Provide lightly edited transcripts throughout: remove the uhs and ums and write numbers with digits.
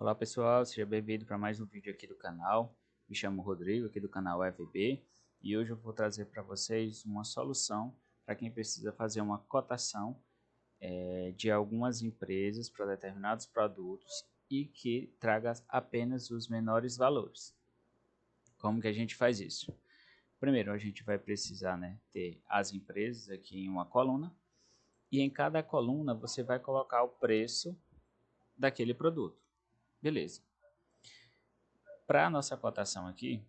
Olá pessoal, seja bem-vindo para mais um vídeo aqui do canal. Me chamo Rodrigo, aqui do canal FB, e hoje eu vou trazer para vocês uma solução para quem precisa fazer uma cotação de algumas empresas para determinados produtos e que traga apenas os menores valores. Como que a gente faz isso? Primeiro a gente vai precisar ter as empresas aqui em uma coluna, e em cada coluna você vai colocar o preço daquele produto. Beleza. Para a nossa cotação aqui,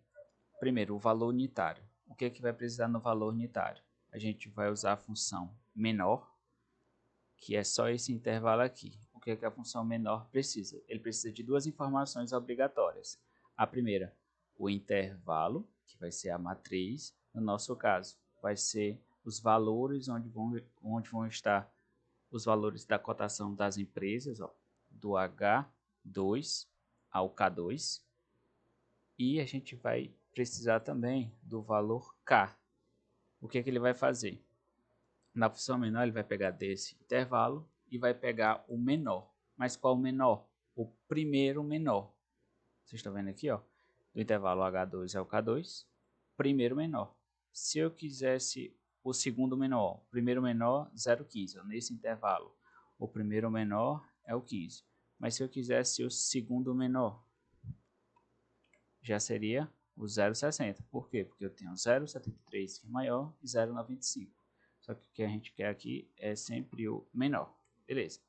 primeiro o valor unitário. O que é que vai precisar no valor unitário? A gente vai usar a função menor, que é só esse intervalo aqui. O que é que a função menor precisa? Ele precisa de duas informações obrigatórias. A primeira, o intervalo, que vai ser a matriz. No nosso caso, vai ser os valores onde vão estar os valores da cotação das empresas, ó, do H2 ao K2. E a gente vai precisar também do valor K. O que é que ele vai fazer? Na função menor, ele vai pegar desse intervalo e vai pegar o menor. Mas qual o menor? O primeiro menor. Vocês estão vendo aqui, ó, do intervalo H2 ao K2, primeiro menor. Se eu quisesse o segundo menor, primeiro menor, 0,15. Nesse intervalo, o primeiro menor é o 15. Mas se eu quisesse o segundo menor, já seria o 0,60. Por quê? Porque eu tenho 0,73 que é maior e 0,95. Só que o que a gente quer aqui é sempre o menor. Beleza.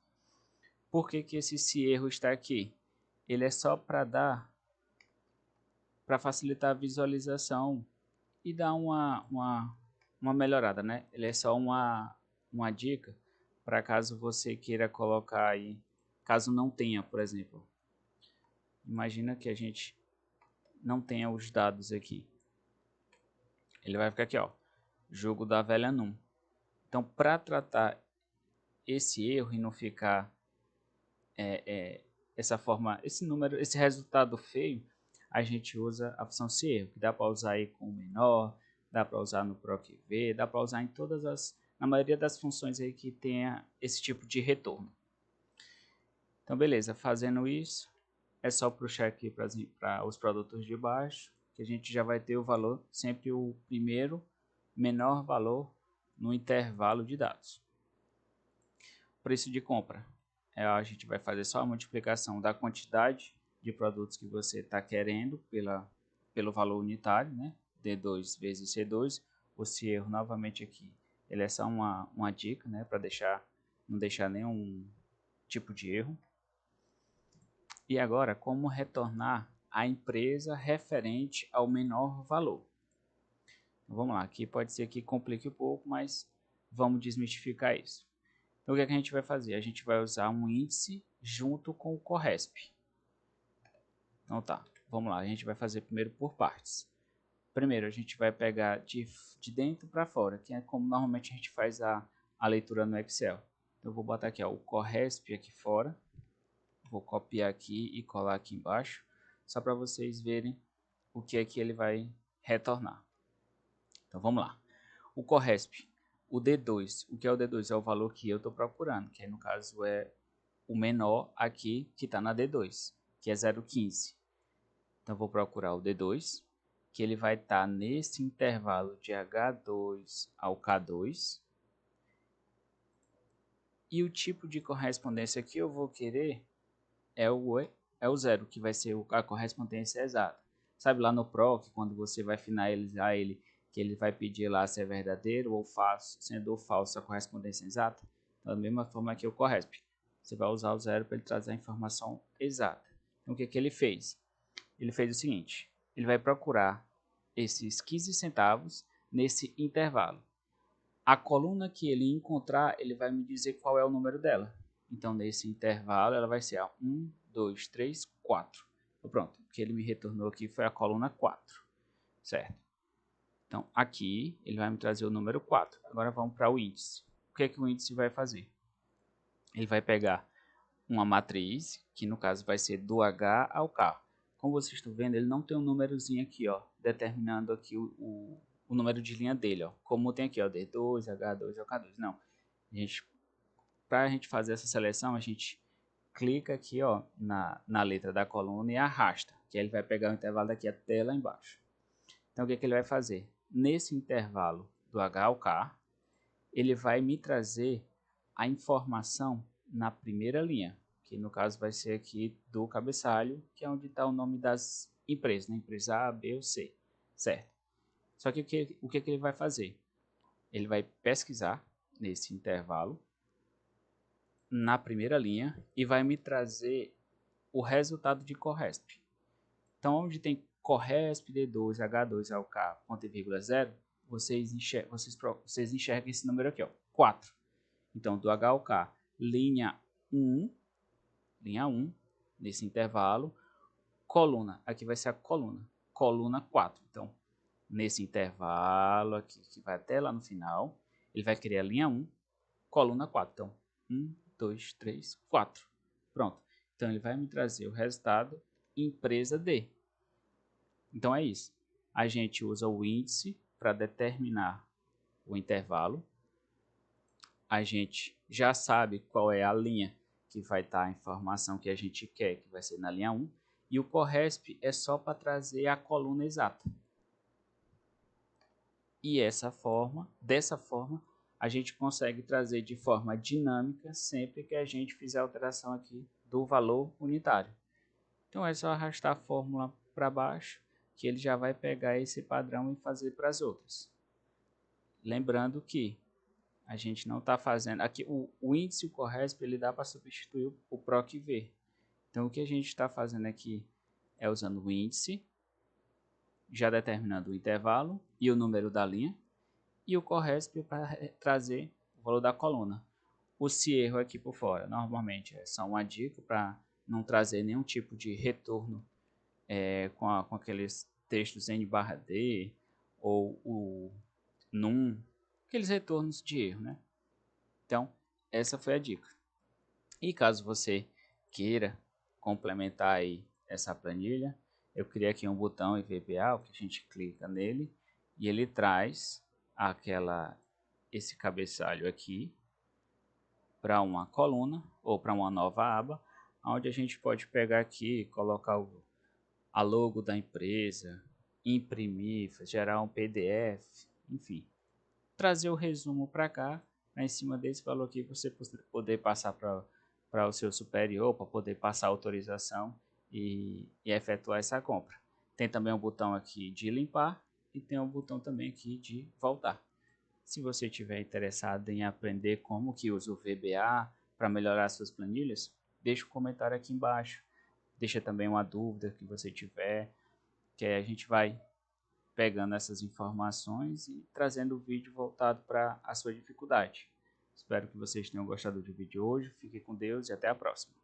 Por que que esse erro está aqui? Ele é só para facilitar a visualização e dar uma melhorada, né? Ele é só uma dica para caso você queira colocar aí, caso não tenha, por exemplo. Imagina que a gente não tenha os dados aqui. Ele vai ficar aqui, ó, jogo da velha num. Então, para tratar esse erro e não ficar essa forma, esse número, esse resultado feio, a gente usa a função se erro, que dá para usar aí com o menor, dá para usar no procv, dá para usar em na maioria das funções aí que tenha esse tipo de retorno. Então, beleza, fazendo isso, é só puxar aqui para os produtos de baixo, que a gente já vai ter o valor, sempre o primeiro menor valor no intervalo de dados. Preço de compra. A gente vai fazer só a multiplicação da quantidade de produtos que você está querendo pelo valor unitário, né? D2 vezes C2. Esse erro novamente aqui, ele é só uma dica, né? Para não deixar nenhum tipo de erro. E agora, como retornar a empresa referente ao menor valor? Então, vamos lá, aqui pode ser que complique um pouco, mas vamos desmistificar isso. Então, o que é que a gente vai fazer? A gente vai usar um índice junto com o CORRESP. Então tá, vamos lá, a gente vai fazer primeiro por partes. Primeiro, a gente vai pegar de dentro para fora, que é como normalmente a gente faz a leitura no Excel. Então, eu vou botar aqui, ó, o CORRESP aqui fora. Vou copiar aqui e colar aqui embaixo, só para vocês verem o que é que ele vai retornar. Então vamos lá. O CORRESP, o D2. O que é o D2? É o valor que eu estou procurando, que no caso é o menor aqui que está na D2, que é 0,15. Então vou procurar o D2, que ele vai estar nesse intervalo de H2 ao K2. E o tipo de correspondência que eu vou querer é o zero, que vai ser a correspondência exata. Sabe lá no PROC, quando você vai finalizar ele, que ele vai pedir lá se é verdadeiro ou falso, sendo ou falso a correspondência exata? Então, da mesma forma que o CORRESP, você vai usar o zero para ele trazer a informação exata. Então, o que ele fez? Ele fez o seguinte, ele vai procurar esses 15 centavos nesse intervalo. A coluna que ele encontrar, ele vai me dizer qual é o número dela. Então, nesse intervalo, ela vai ser a 1, 2, 3, 4. Então, pronto, o que ele me retornou aqui foi a coluna 4, certo? Então, aqui ele vai me trazer o número 4. Agora vamos para o índice. O que é que o índice vai fazer? Ele vai pegar uma matriz, que no caso vai ser do H ao K. Como vocês estão vendo, ele não tem um númerozinho aqui, ó, determinando aqui o número de linha dele, ó. Como tem aqui, ó, D2, H2 ou K2. Não. Para a gente fazer essa seleção, a gente clica aqui, ó, na letra da coluna e arrasta, que aí ele vai pegar o intervalo daqui até lá embaixo. Então, o que ele vai fazer? Nesse intervalo do H ao K, ele vai me trazer a informação na primeira linha, que no caso vai ser aqui do cabeçalho, que é onde está o nome das empresas, né? Empresa A, B ou C, certo? Só que o que ele vai fazer? Ele vai pesquisar nesse intervalo, na primeira linha, e vai me trazer o resultado de Corresp. Então, onde tem Corresp D2, H2, AUK, ponto e vírgula 0, vocês enxergam esse número aqui, ó, 4. Então, do H ao K, linha 1, nesse intervalo, coluna, aqui vai ser a coluna 4. Então, nesse intervalo aqui, que vai até lá no final, ele vai criar a linha 1, coluna 4. Então, 1, 2, 3, 4. Pronto. Então, ele vai me trazer o resultado empresa D. Então, é isso. A gente usa o índice para determinar o intervalo. A gente já sabe qual é a linha que vai estar a informação que a gente quer, que vai ser na linha 1. E o Corresp é só para trazer a coluna exata. E dessa forma, a gente consegue trazer de forma dinâmica sempre que a gente fizer a alteração aqui do valor unitário. Então é só arrastar a fórmula para baixo, que ele já vai pegar esse padrão e fazer para as outras. Lembrando que a gente não está fazendo... Aqui o índice e o Corresp ele dá para substituir o PROC e V. Então o que a gente está fazendo aqui é usando o índice, já determinando o intervalo e o número da linha, e o Corresp para trazer o valor da coluna. O se erro aqui por fora, normalmente é só uma dica para não trazer nenhum tipo de retorno com aqueles textos N/D ou o num, aqueles retornos de erro, né? Então, essa foi a dica. E caso você queira complementar aí essa planilha, eu criei aqui um botão em VBA, que a gente clica nele e ele traz esse cabeçalho aqui para uma coluna ou para uma nova aba, onde a gente pode pegar aqui e colocar a logo da empresa, imprimir, gerar um PDF, enfim, trazer o resumo para cá, em cima desse valor aqui você poder passar para o seu superior, para poder passar a autorização e efetuar essa compra. Tem também um botão aqui de limpar e tem um botão também aqui de voltar. Se você estiver interessado em aprender como que usa o VBA para melhorar suas planilhas, deixa um comentário aqui embaixo. Deixa também uma dúvida que você tiver, que aí a gente vai pegando essas informações e trazendo o vídeo voltado para a sua dificuldade. Espero que vocês tenham gostado do vídeo de hoje. Fique com Deus e até a próxima.